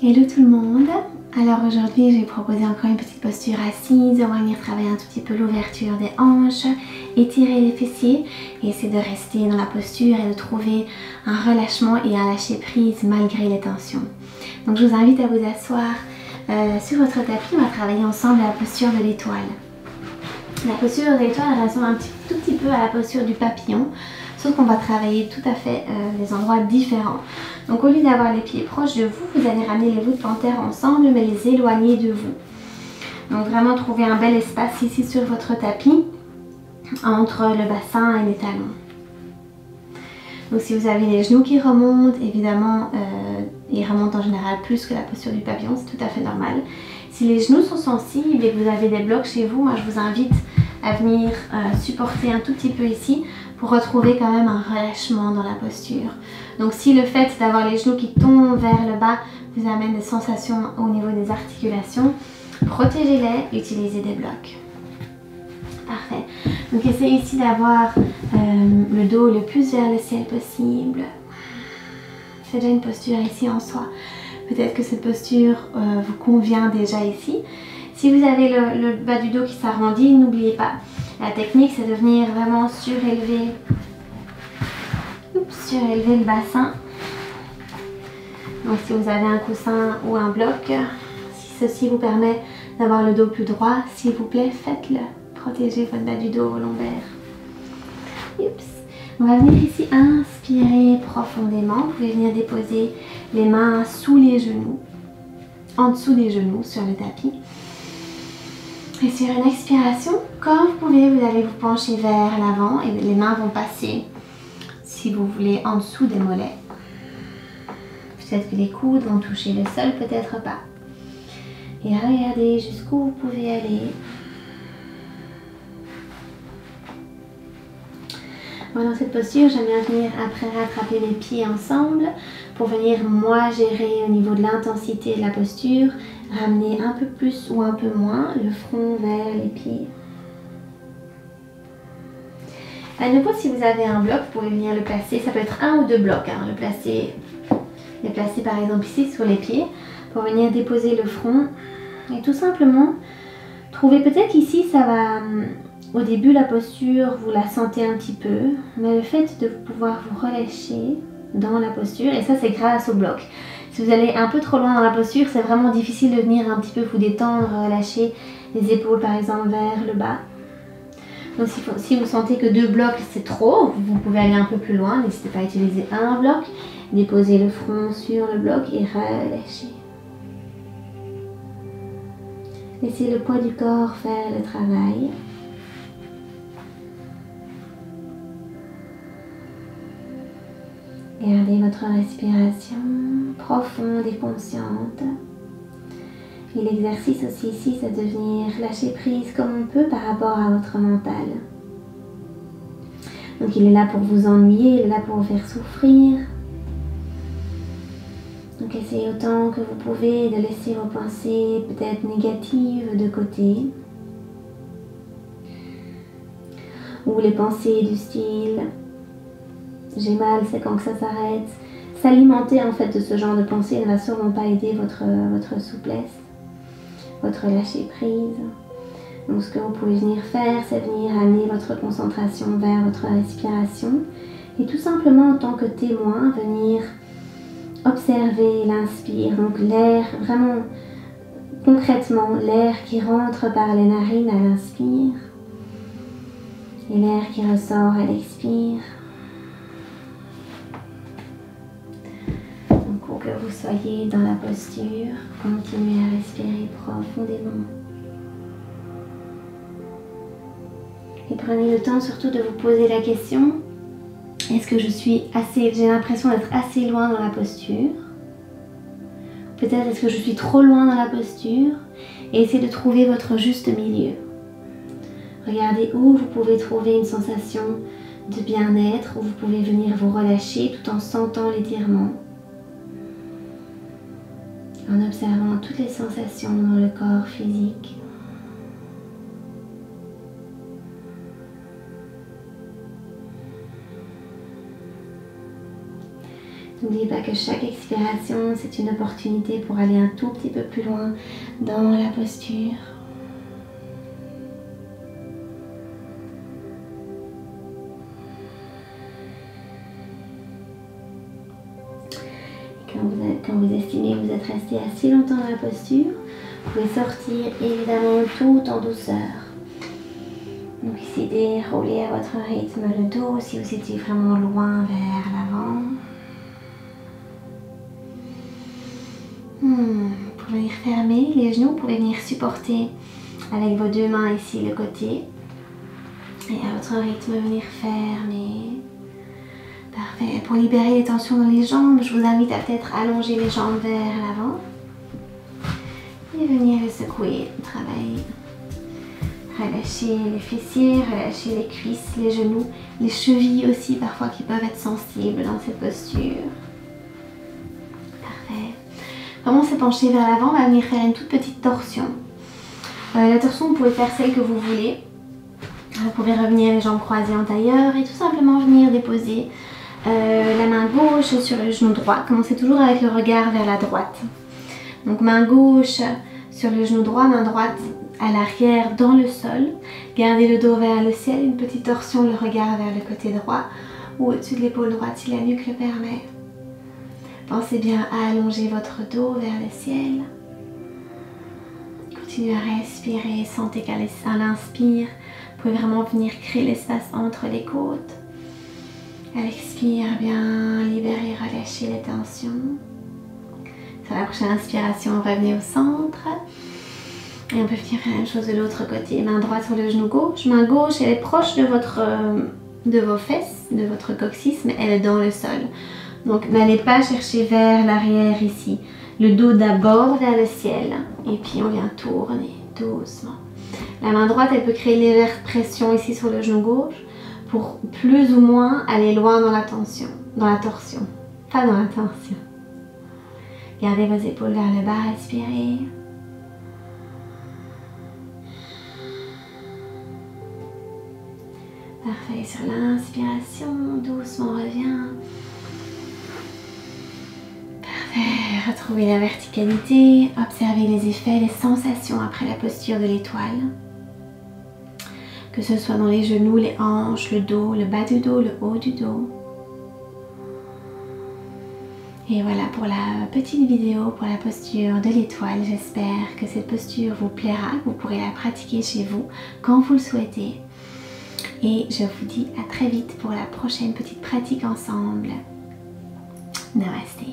Hello tout le monde. Alors aujourd'hui je vais proposer encore une petite posture assise. On va venir travailler un tout petit peu l'ouverture des hanches, étirer les fessiers et essayer de rester dans la posture et de trouver un relâchement et un lâcher prise malgré les tensions. Donc je vous invite à vous asseoir sur votre tapis. On va travailler ensemble la posture de l'étoile. La posture de l'étoile ressemble tout petit peu à la posture du papillon, sauf qu'on va travailler tout à fait des endroits différents. Donc au lieu d'avoir les pieds proches de vous, vous allez ramener les voûtes plantaires ensemble mais les éloigner de vous. Donc vraiment trouver un bel espace ici sur votre tapis entre le bassin et les talons. Donc si vous avez les genoux qui remontent, évidemment ils remontent en général plus que la posture du papillon, c'est tout à fait normal. Si les genoux sont sensibles et que vous avez des blocs chez vous, moi je vous invite à venir supporter un tout petit peu ici pour retrouver quand même un relâchement dans la posture. Donc si le fait d'avoir les genoux qui tombent vers le bas vous amène des sensations au niveau des articulations, protégez-les, utilisez des blocs. Parfait. Donc essayez ici d'avoir le dos le plus vers le ciel possible. C'est déjà une posture ici en soi. Peut-être que cette posture vous convient déjà ici. Si vous avez le bas du dos qui s'arrondit, n'oubliez pas. La technique, c'est de venir vraiment surélever le bassin. Donc si vous avez un coussin ou un bloc, si ceci vous permet d'avoir le dos plus droit, s'il vous plaît, faites-le. Protégez votre bas du dos, vos lombaires. Oups. On va venir ici inspirer profondément. Vous pouvez venir déposer les mains sous les genoux, en dessous des genoux sur le tapis. Et sur une expiration, comme vous pouvez, vous allez vous pencher vers l'avant et les mains vont passer, si vous voulez, en dessous des mollets. Peut-être que les coudes vont toucher le sol, peut-être pas. Et regardez jusqu'où vous pouvez aller. Dans cette posture, j'aime bien venir après rattraper les pieds ensemble pour venir moi gérer au niveau de l'intensité de la posture, ramener un peu plus ou un peu moins le front vers les pieds. À nouveau, si vous avez un bloc, vous pouvez venir le placer, ça peut être un ou deux blocs, hein, les placer par exemple ici sur les pieds pour venir déposer le front et tout simplement trouver, peut-être ici ça va... Au début, la posture, vous la sentez un petit peu, mais le fait de pouvoir vous relâcher dans la posture, et ça c'est grâce au bloc. Si vous allez un peu trop loin dans la posture, c'est vraiment difficile de venir un petit peu vous détendre, relâcher les épaules par exemple vers le bas. Donc si vous sentez que deux blocs c'est trop, vous pouvez aller un peu plus loin, n'hésitez pas à utiliser un bloc, déposer le front sur le bloc et relâcher. Laissez le poids du corps faire le travail. Gardez votre respiration profonde et consciente. Et l'exercice aussi ici, c'est de venir lâcher prise comme on peut par rapport à votre mental. Donc il est là pour vous ennuyer, il est là pour vous faire souffrir. Donc essayez autant que vous pouvez de laisser vos pensées peut-être négatives de côté. Ou les pensées du style j'ai mal, c'est quand que ça s'arrête. S'alimenter en fait de ce genre de pensée ne va sûrement pas aider votre souplesse, votre lâcher prise. Donc ce que vous pouvez venir faire, c'est venir amener votre concentration vers votre respiration et tout simplement en tant que témoin, venir observer l'inspire. Donc l'air, vraiment concrètement, l'air qui rentre par les narines à l'inspire et l'air qui ressort à l'expire. Que vous soyez dans la posture, continuez à respirer profondément. Et prenez le temps surtout de vous poser la question, est-ce que j'ai l'impression d'être assez loin dans la posture? Peut-être est-ce que je suis trop loin dans la posture? Et essayez de trouver votre juste milieu. Regardez où vous pouvez trouver une sensation de bien-être, où vous pouvez venir vous relâcher tout en sentant l'étirement. En observant toutes les sensations dans le corps physique. N'oubliez pas que chaque expiration, c'est une opportunité pour aller un tout petit peu plus loin dans la posture. Quand vous estimez que vous êtes resté assez longtemps dans la posture, vous pouvez sortir évidemment tout en douceur. Donc ici, déroulez à votre rythme le dos si vous étiez vraiment loin vers l'avant. Vous pouvez venir fermer les genoux, vous pouvez venir supporter avec vos deux mains ici le côté. Et à votre rythme, venir fermer. Parfait. Pour libérer les tensions dans les jambes, je vous invite à peut-être allonger les jambes vers l'avant. Et venir les secouer, travailler. Relâchez les fessiers, relâchez les cuisses, les genoux, les chevilles aussi parfois qui peuvent être sensibles dans cette posture. Parfait. Vraiment se pencher vers l'avant, on va venir faire une toute petite torsion. La torsion, vous pouvez faire celle que vous voulez. Vous pouvez revenir les jambes croisées en tailleur et tout simplement venir déposer la main gauche sur le genou droit. Commencez toujours avec le regard vers la droite. Donc main gauche sur le genou droit, main droite à l'arrière dans le sol. Gardez le dos vers le ciel, une petite torsion, le regard vers le côté droit ou au-dessus de l'épaule droite si la nuque le permet. Pensez bien à allonger votre dos vers le ciel. Continuez à respirer, sentez qu'à l'inspire, vous pouvez vraiment venir créer l'espace entre les côtes. À l'expire, bien libérer, relâcher les tensions. Sur la prochaine inspiration, revenez au centre. Et on peut venir faire la même chose de l'autre côté. Main droite sur le genou gauche. Main gauche, elle est proche de vos fesses, de votre coccyx, mais elle est dans le sol. Donc n'allez pas chercher vers l'arrière ici. Le dos d'abord vers le ciel. Et puis on vient tourner doucement. La main droite, elle peut créer une légère pression ici sur le genou gauche pour plus ou moins aller loin dans la tension. Dans la torsion. Pas dans la tension. Gardez vos épaules vers le bas, respirez. Parfait, sur l'inspiration, doucement revient. Parfait, retrouvez la verticalité, observez les effets, les sensations après la posture de l'étoile. Que ce soit dans les genoux, les hanches, le dos, le bas du dos, le haut du dos. Et voilà pour la petite vidéo pour la posture de l'étoile. J'espère que cette posture vous plaira, que vous pourrez la pratiquer chez vous quand vous le souhaitez. Et je vous dis à très vite pour la prochaine petite pratique ensemble. Namasté.